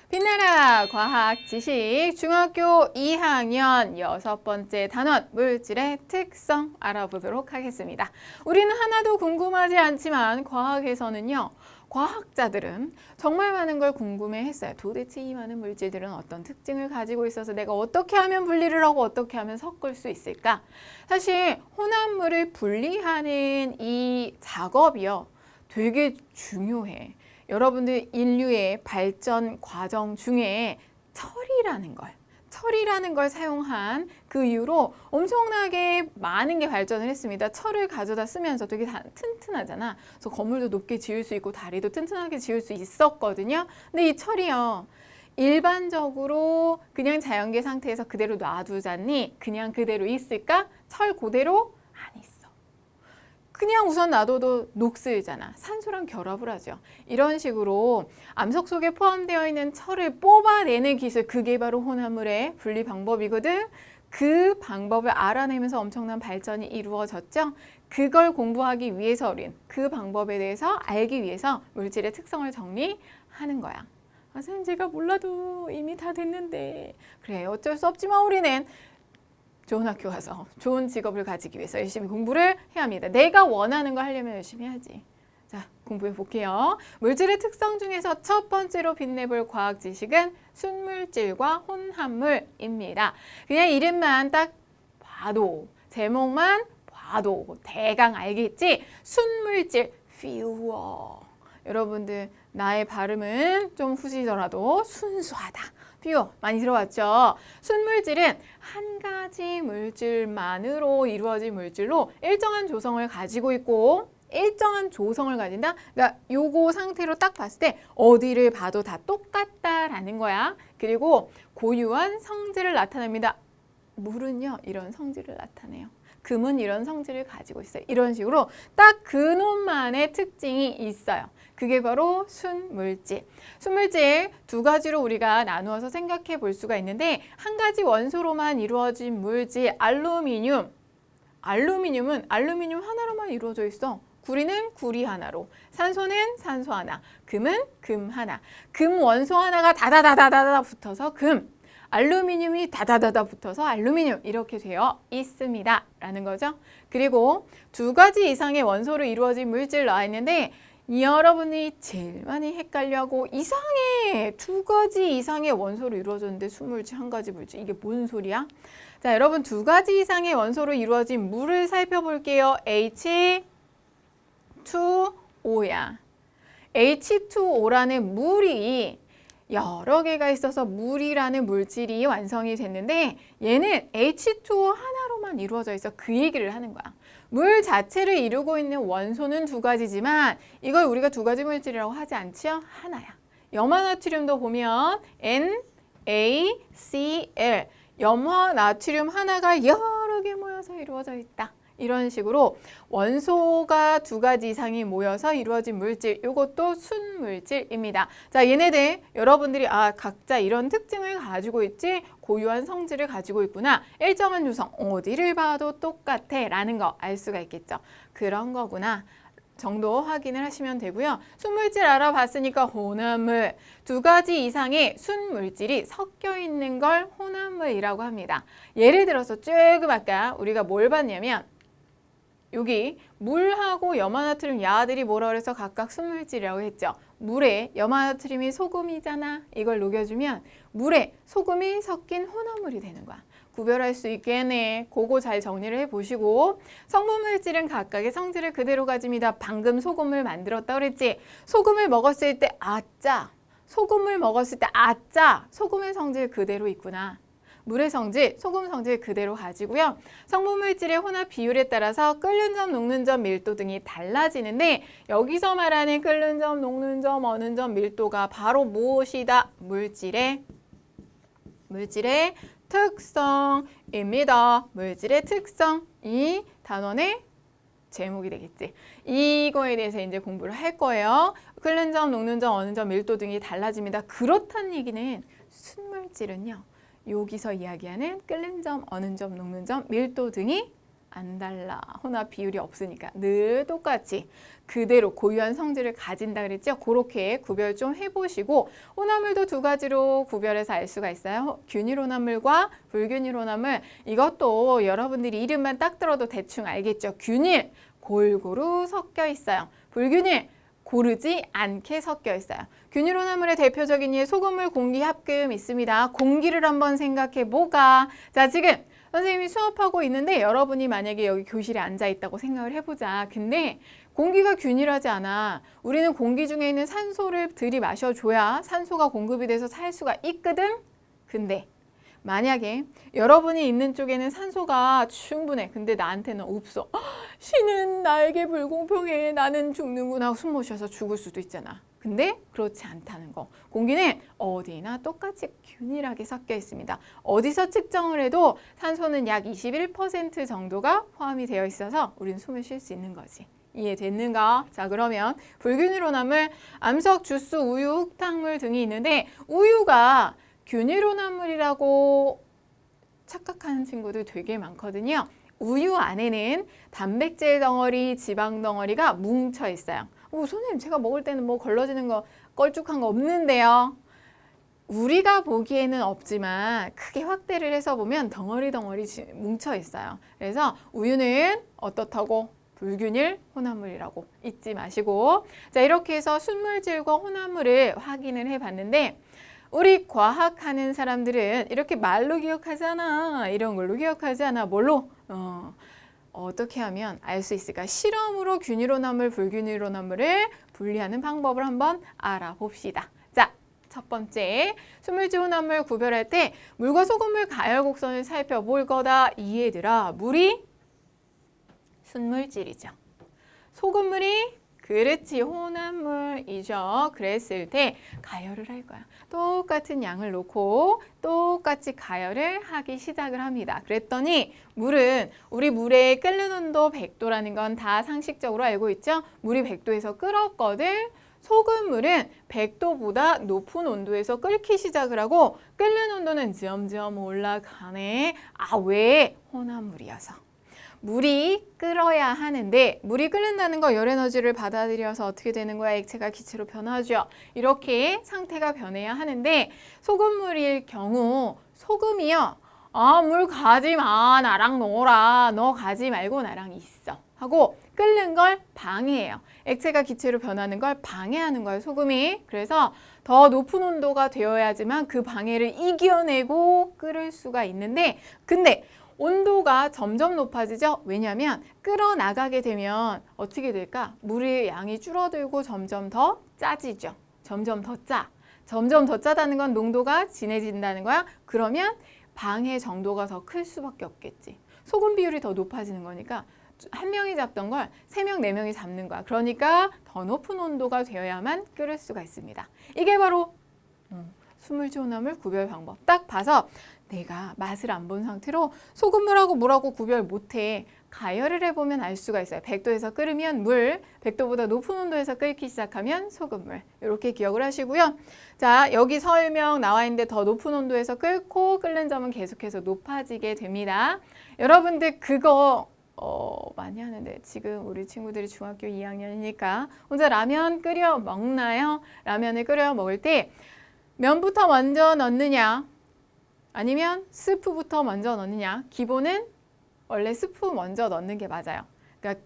빛나라 과학 지식 중학교 2학년 6번째 단원 물질의 특성 알아보도록 하겠습니다. 우리는 하나도 궁금하지 않지만 과학에서는요. 과학자들은 정말 많은 걸 궁금해했어요. 도대체 이 많은 물질들은 어떤 특징을 가지고 있어서 내가 어떻게 하면 분리를 하고 어떻게 하면 섞을 수 있을까? 사실 혼합물을 분리하는 이 작업이요. 되게 중요해. 여러분들 인류의 발전 과정 중에 철이라는 걸 사용한 그 이후로 엄청나게 많은 게 발전을 했습니다. 철을 가져다 쓰면서 되게 튼튼하잖아. 그래서 건물도 높게 지을 수 있고 다리도 튼튼하게 지을 수 있었거든요. 근데 이 철이요. 일반적으로 그냥 자연계 상태에서 그대로 놔두자니 그냥 그대로 있을까? 철 그대로 안 있어. 그냥 우선 놔둬도 녹슬잖아. 산소랑 결합을 하죠. 이런 식으로 암석 속에 포함되어 있는 철을 뽑아내는 기술, 그게 바로 혼합물의 분리 방법이거든. 그 방법을 알아내면서 엄청난 발전이 이루어졌죠. 그걸 공부하기 위해서 우린 그 방법에 대해서 알기 위해서 물질의 특성을 정리하는 거야. 아, 선생님 제가 몰라도 이미 다 됐는데. 그래, 어쩔 수 없지만 우리는 좋은 학교 가서 좋은 직업을 가지기 위해서 열심히 공부를 해야 합니다. 내가 원하는 거 하려면 열심히 해야지. 자, 공부해 볼게요. 물질의 특성 중에서 첫 번째로 빛내볼 과학 지식은 순물질과 혼합물입니다. 그냥 이름만 딱 봐도, 제목만 봐도 대강 알겠지? 순물질, fewer. 여러분들 나의 발음은 좀 후지더라도 순수하다. 퓨어 많이 들어봤죠? 순물질은 한 가지 물질만으로 이루어진 물질로 일정한 조성을 가지고 있고 일정한 조성을 가진다? 그러니까 요거 상태로 딱 봤을 때 어디를 봐도 다 똑같다라는 거야. 그리고 고유한 성질을 나타냅니다. 물은요, 이런 성질을 나타내요. 금은 이런 성질을 가지고 있어요. 이런 식으로 딱 그놈만의 특징이 있어요. 그게 바로 순물질. 순물질 두 가지로 우리가 나누어서 생각해 볼 수가 있는데 한 가지 원소로만 이루어진 물질 알루미늄. 알루미늄은 알루미늄 하나로만 이루어져 있어. 구리는 구리 하나로, 산소는 산소 하나, 금은 금 하나. 금 원소 하나가 다다다다다 붙어서 금. 알루미늄이 다다다다 붙어서 알루미늄 이렇게 되어 있습니다. 라는 거죠. 그리고 두 가지 이상의 원소로 이루어진 물질 나와 있는데 여러분이 제일 많이 헷갈려하고 이상해. 두 가지 이상의 원소로 이루어졌는데 순물질 한 가지 물질. 이게 뭔 소리야? 자, 여러분 두 가지 이상의 원소로 이루어진 물을 살펴볼게요. H2O야. H2O라는 물이 여러 개가 있어서 물이라는 물질이 완성이 됐는데 얘는 H2O 하나로만 이루어져 있어. 그 얘기를 하는 거야. 물 자체를 이루고 있는 원소는 두 가지지만 이걸 우리가 두 가지 물질이라고 하지 않지요? 하나야. 염화나트륨도 보면 NaCl 염화나트륨 하나가 여러 개 모여서 이루어져 있다. 이런 식으로 원소가 두 가지 이상이 모여서 이루어진 물질, 이것도 순물질입니다. 자, 얘네들 여러분들이 각자 이런 특징을 가지고 있지, 고유한 성질을 가지고 있구나, 일정한 조성, 어디를 봐도 똑같아 라는 거 알 수가 있겠죠. 그런 거구나 정도 확인을 하시면 되고요. 순물질 알아봤으니까 혼합물, 두 가지 이상의 순물질이 섞여 있는 걸 혼합물이라고 합니다. 예를 들어서 조금 아까 우리가 뭘 봤냐면 여기 물하고 염화나트륨 야들이 뭐라 그래서 각각 순물질이라고 했죠. 물에 염화나트륨이 소금이잖아. 이걸 녹여주면 물에 소금이 섞인 혼합물이 되는 거야. 구별할 수 있겠네. 그거 잘 정리를 해보시고 성분물질은 각각의 성질을 그대로 가집니다. 방금 소금을 만들었다 그랬지. 소금을 먹었을 때 짜. 소금을 먹었을 때 짜. 소금의 성질 그대로 있구나. 물의 성질, 소금 성질 그대로 가지고요. 성분물질의 혼합 비율에 따라서 끓는 점, 녹는 점, 밀도 등이 달라지는데 여기서 말하는 끓는 점, 녹는 점, 어는 점, 밀도가 바로 무엇이다? 물질의 특성입니다. 물질의 특성, 이 단원의 제목이 되겠지. 이거에 대해서 이제 공부를 할 거예요. 끓는 점, 녹는 점, 어는 점, 밀도 등이 달라집니다. 그렇다는 얘기는 순물질은요. 여기서 이야기하는 끓는 점, 어는 점, 녹는 점, 밀도 등이 안 달라. 혼합 비율이 없으니까 늘 똑같이 그대로 고유한 성질을 가진다 그랬죠? 그렇게 구별 좀 해보시고 혼합물도 두 가지로 구별해서 알 수가 있어요. 균일 혼합물과 불균일 혼합물. 이것도 여러분들이 이름만 딱 들어도 대충 알겠죠? 균일 골고루 섞여 있어요. 불균일 고르지 않게 섞여 있어요. 균일 혼합물의 대표적인 예 소금물, 공기, 합금 있습니다. 공기를 한번 생각해 보가. 자, 지금 선생님이 수업하고 있는데 여러분이 만약에 여기 교실에 앉아 있다고 생각을 해보자. 근데 공기가 균일하지 않아. 우리는 공기 중에 있는 산소를 들이마셔줘야 산소가 공급이 돼서 살 수가 있거든. 근데 만약에 여러분이 있는 쪽에는 산소가 충분해. 근데 나한테는 없어. 신은 나에게 불공평해. 나는 죽는구나 하고 숨 못 쉬어서 죽을 수도 있잖아. 근데 그렇지 않다는 거. 공기는 어디나 똑같이 균일하게 섞여 있습니다. 어디서 측정을 해도 산소는 약 21% 정도가 포함이 되어 있어서 우리는 숨을 쉴 수 있는 거지. 이해됐는가? 자, 그러면 불균일 혼합물, 암석, 주스, 우유, 흙탕물 등이 있는데 우유가 균일 혼합물이라고 착각하는 친구들 되게 많거든요. 우유 안에는 단백질 덩어리, 지방 덩어리가 뭉쳐 있어요. 선생님 제가 먹을 때는 뭐 걸러지는 거 걸쭉한 거 없는데요. 우리가 보기에는 없지만 크게 확대를 해서 보면 덩어리 뭉쳐 있어요. 그래서 우유는 어떻다고? 불균일 혼합물이라고 잊지 마시고. 자, 이렇게 해서 순물질과 혼합물을 확인을 해봤는데 우리 과학하는 사람들은 이렇게 말로 기억하잖아. 이런 걸로 기억하지 않아. 뭘로? 어떻게 하면 알 수 있을까? 실험으로 균일 혼합물, 불균일 혼합물을 분리하는 방법을 한번 알아봅시다. 자, 첫 번째, 순물질 혼합물 구별할 때 물과 소금물 가열 곡선을 살펴볼 거다. 이 얘들아, 물이 순물질이죠. 소금물이 그렇지 혼합물이죠. 그랬을 때 가열을 할 거야. 똑같은 양을 놓고 똑같이 가열을 하기 시작을 합니다. 그랬더니 물은 우리 물의 끓는 온도 100도라는 건 다 상식적으로 알고 있죠. 물이 100도에서 끓었거든. 소금물은 100도보다 높은 온도에서 끓기 시작을 하고 끓는 온도는 점점 올라가네. 아, 왜? 혼합물이어서. 물이 끓어야 하는데 물이 끓는다는 거 열 에너지를 받아들여서 어떻게 되는 거야? 액체가 기체로 변하죠. 이렇게 상태가 변해야 하는데 소금물일 경우 소금이요. 물 가지 마. 나랑 놀아. 너 가지 말고 나랑 있어. 하고 끓는 걸 방해해요. 액체가 기체로 변하는 걸 방해하는 거예요. 소금이. 그래서 더 높은 온도가 되어야지만 그 방해를 이겨내고 끓을 수가 있는데 근데 온도가 점점 높아지죠. 왜냐하면 끓어나가게 되면 어떻게 될까? 물의 양이 줄어들고 점점 더 짜지죠. 점점 더 짜. 점점 더 짜다는 건 농도가 진해진다는 거야. 그러면 방해 정도가 더 클 수밖에 없겠지. 소금 비율이 더 높아지는 거니까 한 명이 잡던 걸 3명, 4명이 잡는 거야. 그러니까 더 높은 온도가 되어야만 끓을 수가 있습니다. 이게 바로 순물질 혼합물 구별 방법. 딱 봐서 내가 맛을 안 본 상태로 소금물하고 물하고 구별 못해. 가열을 해보면 알 수가 있어요. 100도에서 끓으면 물, 100도보다 높은 온도에서 끓기 시작하면 소금물. 이렇게 기억을 하시고요. 자, 여기 설명 나와 있는데 더 높은 온도에서 끓고 끓는 점은 계속해서 높아지게 됩니다. 여러분들 그거 많이 하는데 지금 우리 친구들이 중학교 2학년이니까 혼자 라면 끓여 먹나요? 라면을 끓여 먹을 때 면부터 먼저 넣느냐? 아니면 스프부터 먼저 넣느냐? 기본은 원래 스프 먼저 넣는 게 맞아요. 그러니까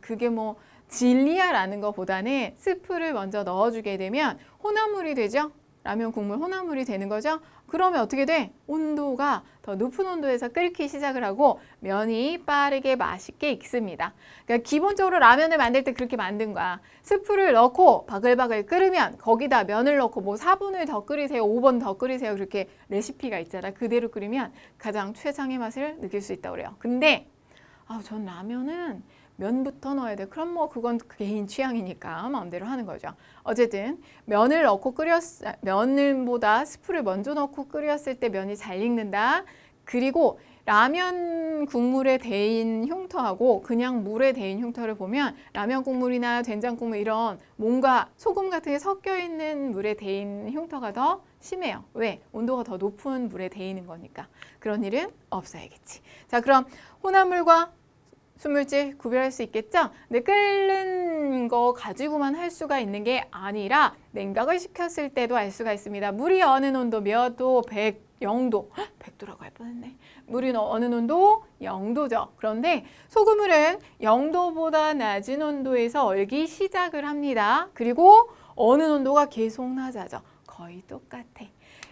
그게 뭐 진리야라는 것보다는 스프를 먼저 넣어주게 되면 혼합물이 되죠. 라면 국물 혼합물이 되는 거죠. 그러면 어떻게 돼? 온도가 더 높은 온도에서 끓기 시작을 하고 면이 빠르게 맛있게 익습니다. 그러니까 기본적으로 라면을 만들 때 그렇게 만든 거야. 스프를 넣고 바글바글 끓으면 거기다 면을 넣고 뭐 4분을 더 끓이세요, 5분 더 끓이세요. 그렇게 레시피가 있잖아. 그대로 끓이면 가장 최상의 맛을 느낄 수 있다고 그래요. 근데 전 라면은 면부터 넣어야 돼. 그럼 뭐 그건 개인 취향이니까 마음대로 하는 거죠. 어쨌든 면을 넣고 면을보다 스프를 먼저 넣고 끓였을 때 면이 잘 익는다. 그리고 라면 국물에 데인 흉터하고 그냥 물에 데인 흉터를 보면 라면 국물이나 된장 국물 이런 뭔가 소금 같은 게 섞여 있는 물에 데인 흉터가 더 심해요. 왜? 온도가 더 높은 물에 데이는 거니까. 그런 일은 없어야겠지. 자, 그럼 혼합물과 순물질 구별할 수 있겠죠? 근데 끓는 거 가지고만 할 수가 있는 게 아니라 냉각을 시켰을 때도 알 수가 있습니다. 물이 어느 온도 몇 도? 0도. 100도라고 할 뻔했네. 물이 어느 온도? 0도죠. 그런데 소금물은 0도보다 낮은 온도에서 얼기 시작을 합니다. 그리고 어느 온도가 계속 낮아져. 거의 똑같아.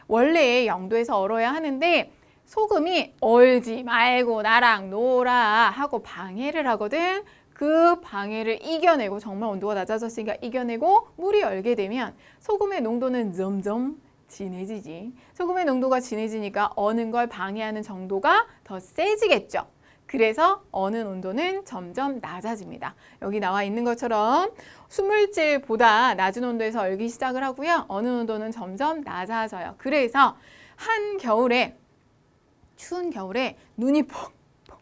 원래 0도에서 얼어야 하는데 소금이 얼지 말고 나랑 놀아 하고 방해를 하거든. 그 방해를 이겨내고 정말 온도가 낮아졌으니까 이겨내고 물이 얼게 되면 소금의 농도는 점점 진해지지. 소금의 농도가 진해지니까 어는 걸 방해하는 정도가 더 세지겠죠. 그래서 어는 온도는 점점 낮아집니다. 여기 나와 있는 것처럼 순물질보다 낮은 온도에서 얼기 시작을 하고요. 어는 온도는 점점 낮아져요. 그래서 한겨울에 추운 겨울에 눈이 펑펑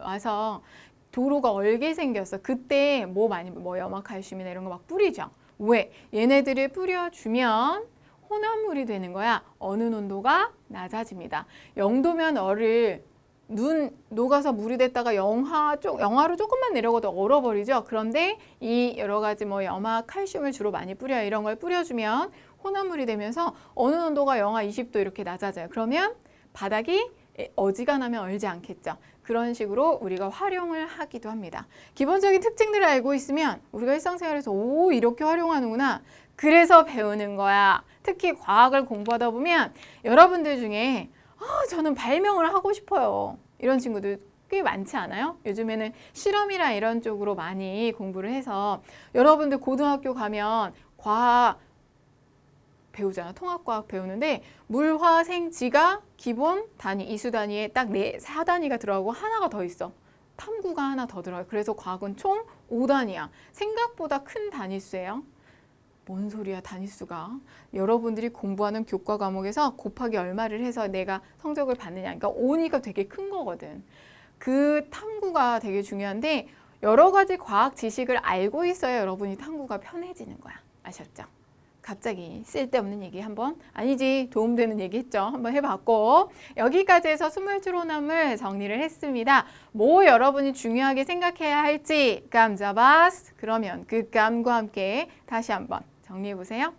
와서 도로가 얼게 생겼어. 그때 뭐 염화칼슘이나 이런 거 막 뿌리죠. 왜? 얘네들을 뿌려주면 혼합물이 되는 거야. 어느 온도가 낮아집니다. 0도면 얼을 눈 녹아서 물이 됐다가 영하로 조금만 내려가도 얼어버리죠. 그런데 이 여러 가지 염화 칼슘을 주로 많이 뿌려요. 이런 걸 뿌려주면 혼합물이 되면서 어느 온도가 영하 20도 이렇게 낮아져요. 그러면 바닥이 어지간하면 얼지 않겠죠. 그런 식으로 우리가 활용을 하기도 합니다. 기본적인 특징들을 알고 있으면 우리가 일상생활에서 이렇게 활용하는구나. 그래서 배우는 거야. 특히 과학을 공부하다 보면 여러분들 중에 저는 발명을 하고 싶어요. 이런 친구들 꽤 많지 않아요? 요즘에는 실험이나 이런 쪽으로 많이 공부를 해서 여러분들 고등학교 가면 과학 배우잖아. 통합과학 배우는데 물화생지가 기본 단위, 이수 단위에 딱 4단위가 들어가고 하나가 더 있어. 탐구가 하나 더 들어가요. 그래서 과학은 총 5단위야. 생각보다 큰 단위수예요. 뭔 소리야 단위수가. 여러분들이 공부하는 교과 과목에서 곱하기 얼마를 해서 내가 성적을 받느냐. 그러니까 5니까 되게 큰 거거든. 그 탐구가 되게 중요한데 여러 가지 과학 지식을 알고 있어야 여러분이 탐구가 편해지는 거야. 아셨죠? 갑자기 쓸데없는 얘기 아니지 도움되는 얘기 했죠. 한번 해봤고 여기까지 해서 순물질 혼합물 정리를 했습니다. 뭐 여러분이 중요하게 생각해야 할지 감 잡았어. 그러면 그 감과 함께 다시 한번 정리해 보세요.